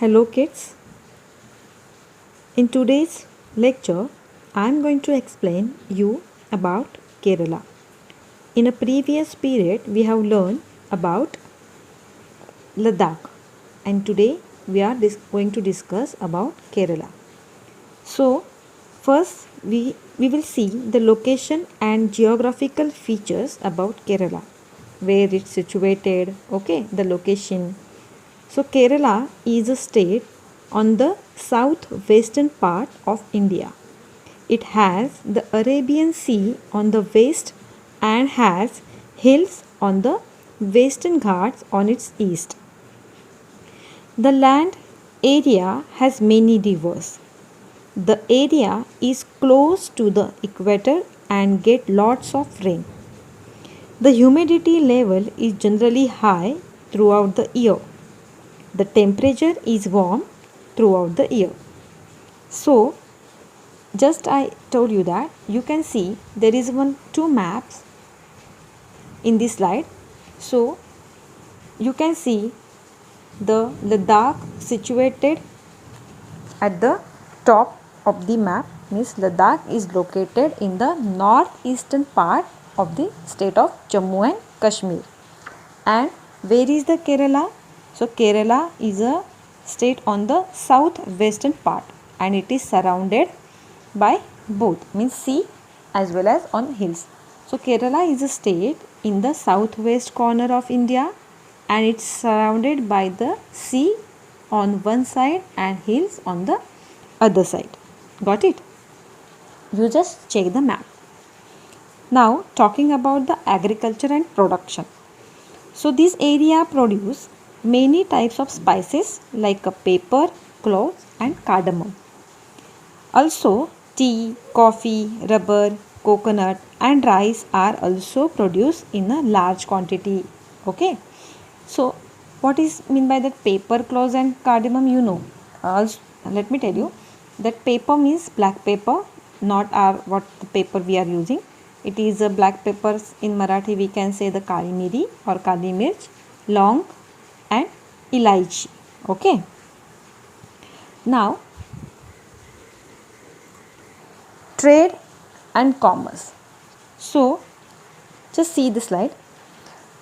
Hello kids. In today's lecture, I am going to explain you about Kerala. In a previous period, we have learned about Ladakh, and today we are going to discuss about Kerala. So, first we will see the location and geographical features about Kerala, where it's situated, okay, the location. So, Kerala is a state on the southwestern part of India. It has the Arabian Sea on the west and has hills on the western Ghats on its east. The land area has many rivers. The area is close to the equator and get lots of rain. The humidity level is generally high throughout the year. The temperature is warm throughout the year. So, just I told you that you can see there is two maps in this slide. So, you can see the Ladakh situated at the top of the map, means Ladakh is located in the northeastern part of the state of Jammu and Kashmir. And where is the Kerala? So Kerala is a state on the southwestern part and it is surrounded by both, means sea as well as on hills. So Kerala is a state in the southwest corner of India and it's surrounded by the sea on one side and hills on the other side. Got it? You just check the map. Now talking about the agriculture and production. So this area produce many types of spices like pepper, cloves and cardamom. Also tea, coffee, rubber, coconut and rice are also produced in a large quantity. Okay. So what is mean by that pepper, cloves and cardamom, you know. Let me tell you that pepper means black pepper, not what the paper we are using. It is a black peppers. In Marathi we can say the kali miri or kali mirch, long and elaichi. Okay. Now trade and commerce. So just see the slide.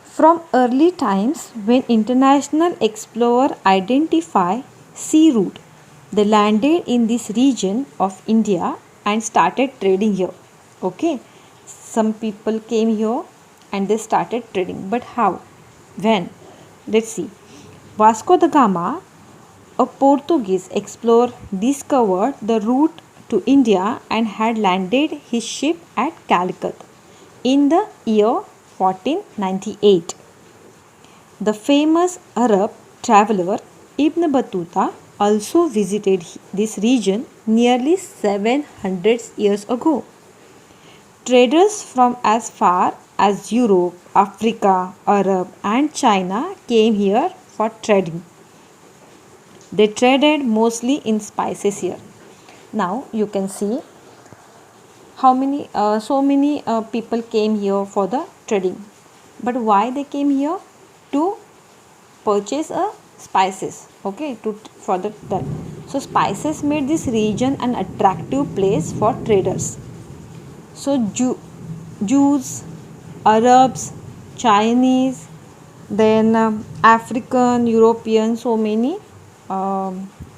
From early times when international explorer identify sea route, they landed in this region of India and started trading here. Okay. Some people came here and they started trading. But how? When? Let's see. Vasco da Gama, a Portuguese explorer, discovered the route to India and had landed his ship at Calicut in the year 1498. The famous Arab traveler Ibn Battuta also visited this region nearly 700 years ago. Traders from as far as Europe, Africa, Arab and China came here for trading. They traded mostly in spices here. Now you can see how many so many people came here for the trading. But why they came here? To purchase spices, okay, for the that. So spices made this region an attractive place for traders. So Jews, Arabs, Chinese, then African, European, so many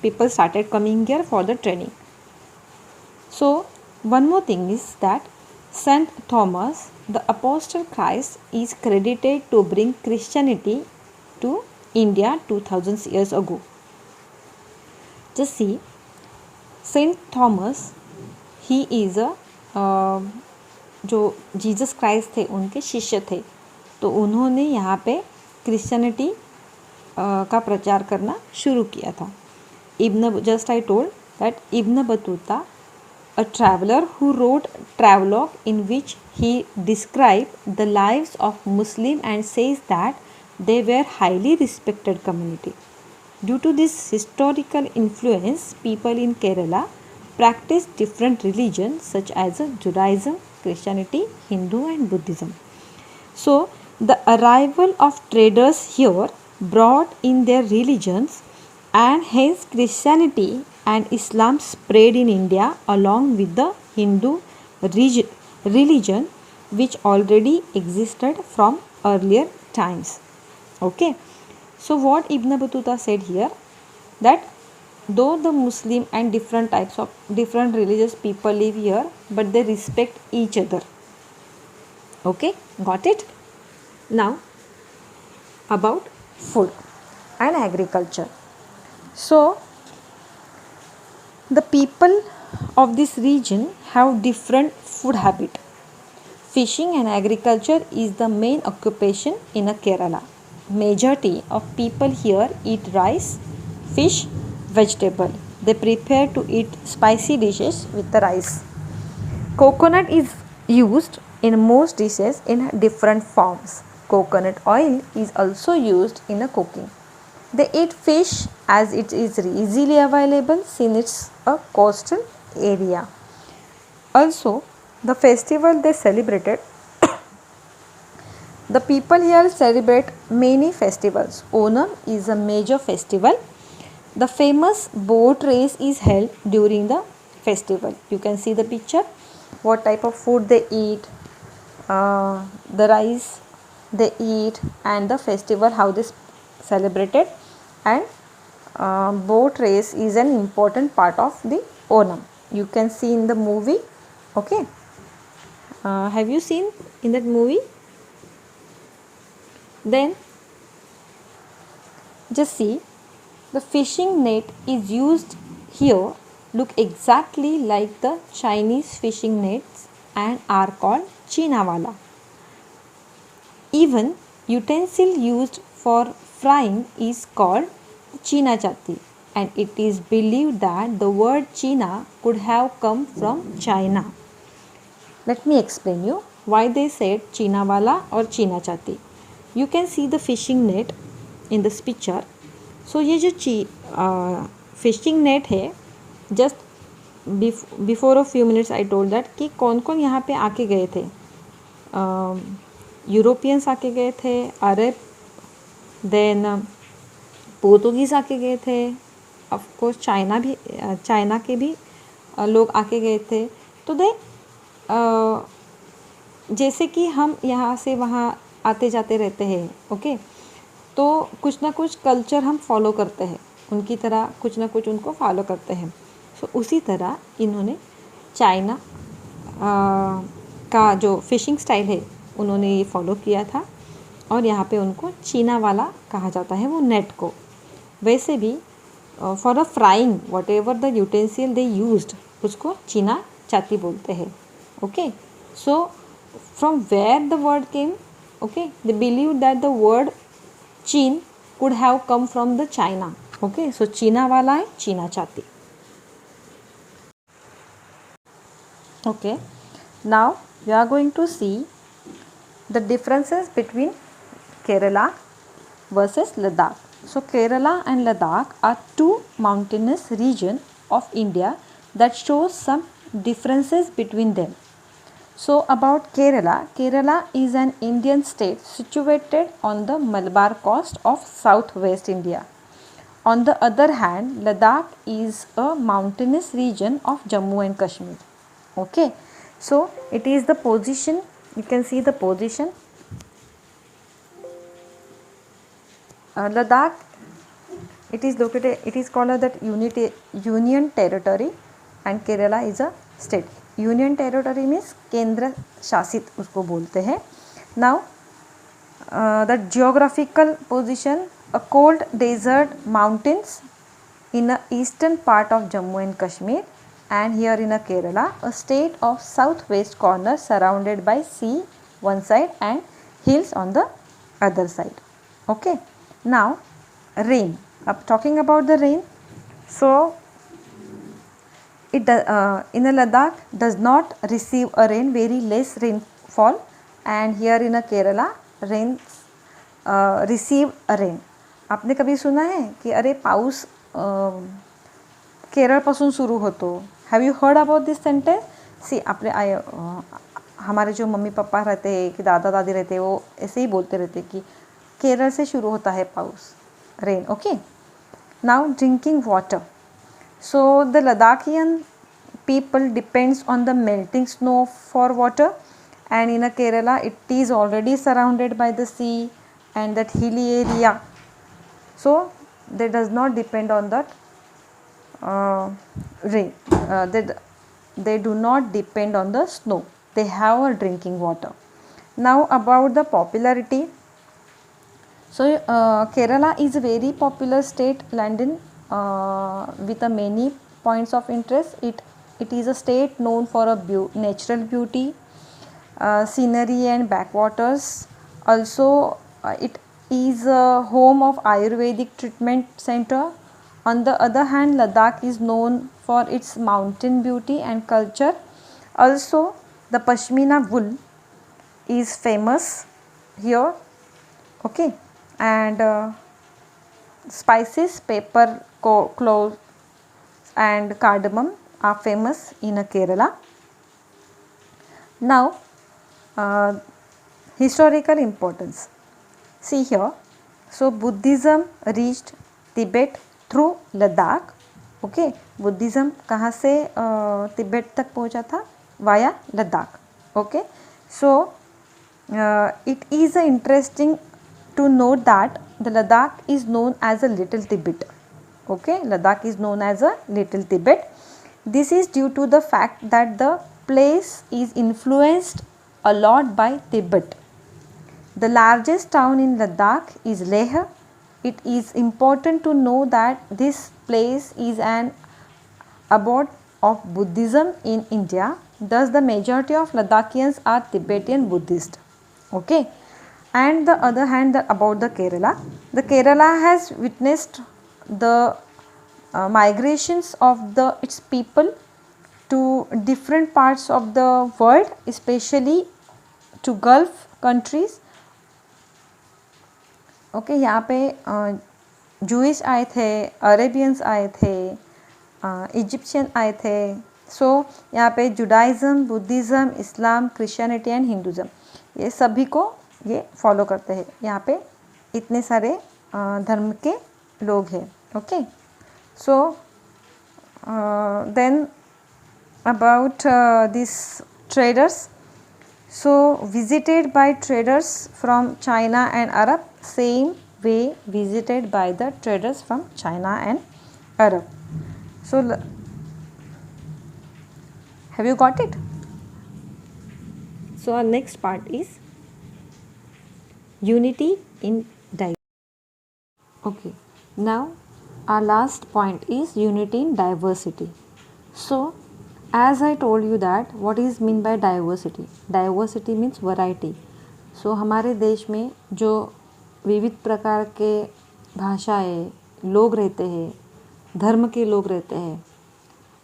people started coming here for the training. So one more thing is that Saint Thomas, the Apostle Christ, is credited to bring Christianity to India 2000 years ago. Just see, Saint Thomas, he is a जो Jesus Christ थे उनके शिष्य थे, तो उन्होंने यहाँ पे Christianity का प्रचार करना शुरू किया था. Just I told that Ibn Battuta, a traveler who wrote travelogue in which he described the lives of Muslim and says that they were highly respected community. Due to this historical influence, people in Kerala practice different religions such as Judaism, Christianity, Hindu and Buddhism. So the arrival of traders here brought in their religions and hence Christianity and Islam spread in India along with the Hindu religion which already existed from earlier times. Okay, so what Ibn Battuta said here, that though the Muslim and different types of different religious people live here, but they respect each other. Okay, got it? Now about food and agriculture. So the people of this region have different food habit. Fishing and agriculture is the main occupation in Kerala. Majority of people here eat rice, fish, vegetable. They prepare to eat spicy dishes with the rice. Coconut is used in most dishes in different forms. Coconut oil is also used in cooking. They eat fish as it is easily available since it's a coastal area. Also, the festival they celebrated, the people here celebrate many festivals. Onam is a major festival. The famous boat race is held during the festival. You can see the picture, what type of food they eat, the rice they eat, and the festival how they celebrated. And boat race is an important part of the Onam. You can see in the movie. Okay, have you seen in that movie? Then just see, the fishing net is used here look exactly like the Chinese fishing nets and are called Chinawala. Even utensil used for frying is called China chatti, and it is believed that the word China could have come from China. Let me explain you why they said Chinawala or China chatti. You can see the fishing net in this picture. So ये जो fishing net है, just before a few minutes I told that कि कौन कौन यहाँ पे आके गए थे. यूरोपियंस आके गए थे, अरब, देन पोर्तुगीज़ आके गए थे, ऑफ कोर्स चाइना के भी लोग आके गए थे. तो दे जैसे कि हम यहाँ से वहाँ आते जाते रहते हैं. ओके, तो कुछ ना कुछ कल्चर हम फॉलो करते हैं, उनकी तरह कुछ ना कुछ उनको फॉलो करते हैं. सो उसी तरह इन्होंने चाइना का जो फिशिंग स्टाइल है उन्होंने ये फॉलो किया था, और यहाँ पे उनको चीना वाला कहा जाता है वो नेट को. वैसे भी for a frying whatever the utensil they used उसको चीना चाती बोलते हैं. Okay, so from where the word came, okay, they believe that the word Cheen could have come from the China. Okay, so चीना वाला है चीना चाती. Okay, now we are going to see the differences between Kerala versus Ladakh. So Kerala and Ladakh are two mountainous regions of India that shows some differences between them. So about Kerala, Kerala is an Indian state situated on the Malabar coast of southwest India. On the other hand, Ladakh is a mountainous region of Jammu and Kashmir. Okay, so it is the position, you can see the position. Ladakh, it is located, it is called that union territory, and Kerala is a state. Union territory means केंद्र शासित उसको बोलते हैं. Now the geographical position, a cold desert mountains in a eastern part of Jammu and Kashmir, and here in Kerala, a state of southwest corner surrounded by sea one side and hills on the other side. Okay, now rain. Talking about the rain, so it in Ladakh does not receive a rain, very less rainfall, and here in Kerala rains receive a rain. आपने कभी सुना है कि अरे पाऊस केरळ पासून सुरू होतो? Have you heard about this sentence? See आपने हमारे जो मम्मी पापा रहते हैं कि दादा दादी रहते हैं वो ऐसे ही बोलते रहते कि केरल से शुरू होता है पाऊस, rain. Okay, Now drinking water. So the Ladakhian people depends on the melting snow for water, and in a Kerala it is already surrounded by the sea and that hilly area, so they does not depend on that rain. They do not depend on the snow. They have a drinking water. Now about the popularity. So Kerala is a very popular state, London, with a many points of interest. It is a state known for a natural beauty, scenery and backwaters. Also, it is a home of Ayurvedic treatment center. On the other hand, Ladakh is known for its mountain beauty and culture. Also, the Pashmina wool is famous here. Okay, and spices, pepper, cloves and cardamom are famous in Kerala. Now historical importance. See here, so Buddhism reached Tibet through Ladakh. Okay, Buddhism कहाँ से तिब्बत तक पहुँचा था? Via Ladakh. Okay, so it is interesting to note that the Ladakh is known as a little Tibet. Okay, Ladakh is known as a little Tibet. This is due to the fact that the place is influenced a lot by Tibet. The largest town in Ladakh is Leh. It is important to know that this place is an abode of Buddhism in India. Thus, the majority of Ladakhians are Tibetan Buddhist. Okay. And the other hand, about the Kerala has witnessed the migrations of its people to different parts of the world, especially to Gulf countries. Okay यहाँ पे Jewish आए थे, Arabians आए थे, Egyptian आए थे. सो यहाँ पे Judaism, Buddhism, Islam, Christianity and Hinduism, ये सभी को ये फॉलो करते हैं. यहाँ पे इतने सारे धर्म के लोग हैं. Okay, so then about this traders. So visited by traders from China and Arab, same way visited by the traders from China and Arab. So have you got it? So our next part is unity in diversity. Okay, now our last point is unity in diversity. So as I told you that what is mean by diversity? Diversity means variety. So हमारे देश में जो विविध प्रकार के भाषाएं, लोग रहते हैं, धर्म के लोग रहते हैं,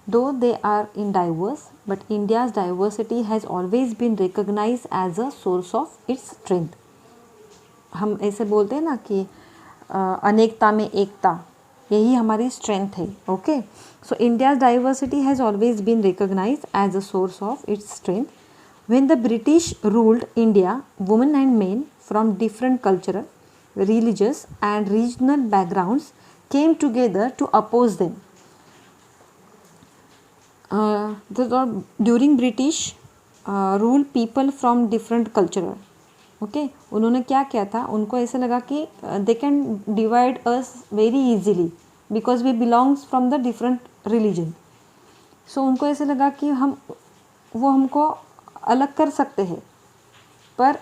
though they are in diverse, but India's diversity has always been recognized as a source of its strength. हम ऐसे बोलते हैं ना कि अनेकता में एकता, यही हमारी स्ट्रेंथ है. Okay, so India's diversity has always been recognised as a source of its strength. When the British ruled India, women and men from different cultural, religious and regional backgrounds came together to oppose them. During British rule, people from different cultural, okay उन्होंने क्या किया था, उनको ऐसा लगा कि they can divide us very easily because we belongs from the different religion. So उनको ऐसे लगा कि वो हमको अलग कर सकते हैं, पर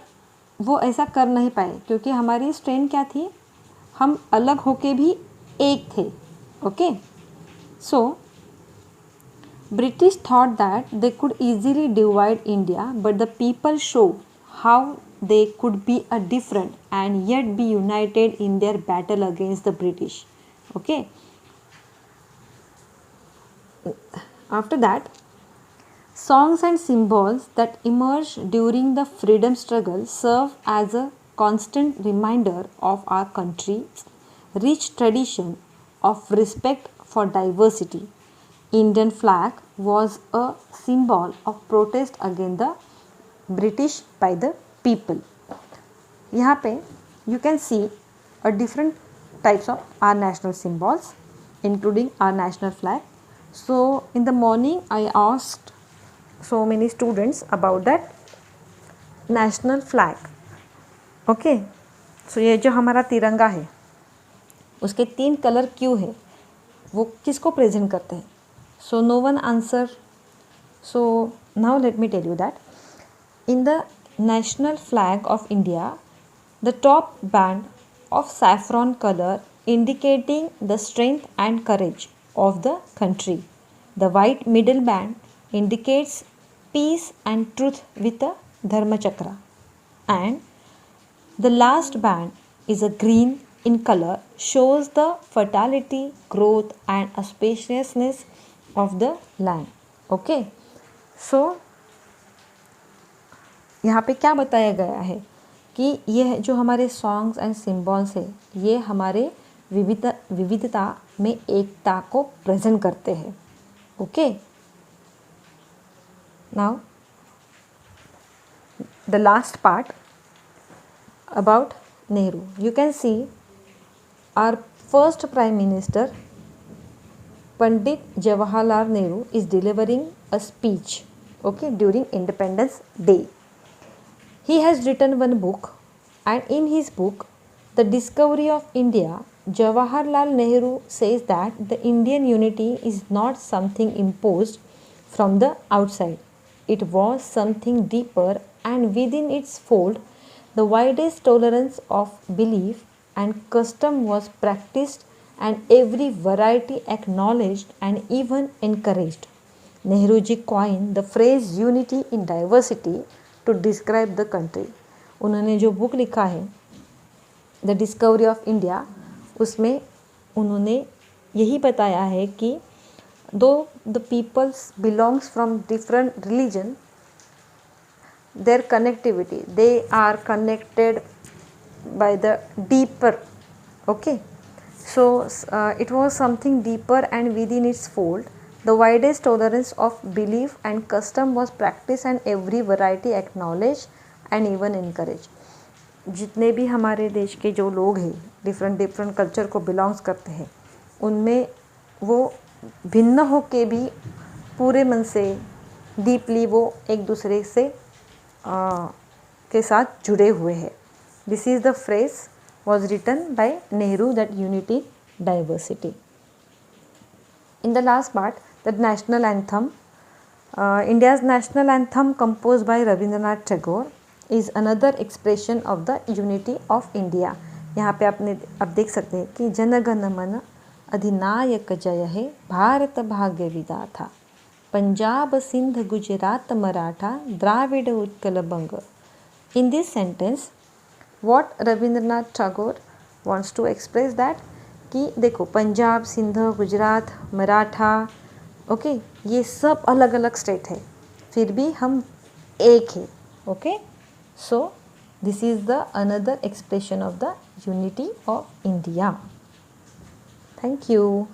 वो ऐसा कर नहीं पाए क्योंकि हमारी स्ट्रेंथ क्या थी, हम अलग होके भी एक थे. Okay, so British thought that they could easily divide India, but the people show how they could be a different and yet be united in their battle against the British. Okay, after that, songs and symbols that emerged during the freedom struggle serve as a constant reminder of our country's rich tradition of respect for diversity. Indian flag was a symbol of protest against the British by the people. यहाँ पे you can see a different types of our national symbols. including our national flag. So in the morning I asked so many students about that national flag. Okay, so ये जो हमारा तिरंगा है उसके 3 colour क्यों है, वो किसको प्रेजेंट करते हैं? So no one answer. So now let me tell you that in the national flag of India, the top band of saffron color indicating the strength and courage of the country. The white middle band indicates peace and truth with a dharma chakra. And the last band is a green in color, shows the fertility, growth and spaciousness of the land. Okay, so यहाँ पे क्या बताया गया है कि यह जो हमारे सॉन्ग्स एंड सिम्बॉल्स है ये हमारे विविधता में एकता को प्रेजेंट करते हैं. Okay, now the last part about Nehru. You can see our first prime minister Pandit Jawaharlal Nehru is delivering a speech, okay, during Independence Day. He has written one book, and in his book, The Discovery of India, Jawaharlal Nehru says that the Indian unity is not something imposed from the outside. It was something deeper, and within its fold, the widest tolerance of belief and custom was practiced, and every variety acknowledged and even encouraged. Nehru ji coined the phrase unity in diversity to describe the country. उन्होंने जो book लिखा है the discovery of India, उसमें उन्होंने यही बताया है कि though the peoples belongs from different religion, their connectivity, they are connected by the deeper. Okay, so it was something deeper and within its fold the widest tolerance of belief and custom was practiced and every variety acknowledged and even encouraged. जितने भी हमारे देश के जो लोग हैं different culture को belongs करते हैं, उनमें वो भिन्न हो के भी पूरे मन से डीपली वो एक दूसरे से के साथ जुड़े हुए हैं. This is the phrase was written by Nehru that unity diversity. In the last part, the national anthem, India's national anthem composed by Rabindranath Tagore is another expression of the unity of India. यहाँ पे आपने अब देख सकते हैं कि जन गण मन अधिनायक जय है, भारत भाग्य विधाता, पंजाब सिंध गुजरात मराठा द्राविड उत्कल बंग. In this sentence, what Rabindranath Tagore wants to express that कि देखो पंजाब, सिंध, गुजरात, मराठा, ओके, ये सब अलग अलग स्टेट है, फिर भी हम एक है. Okay, so this is the another expression of the unity of India. Thank you.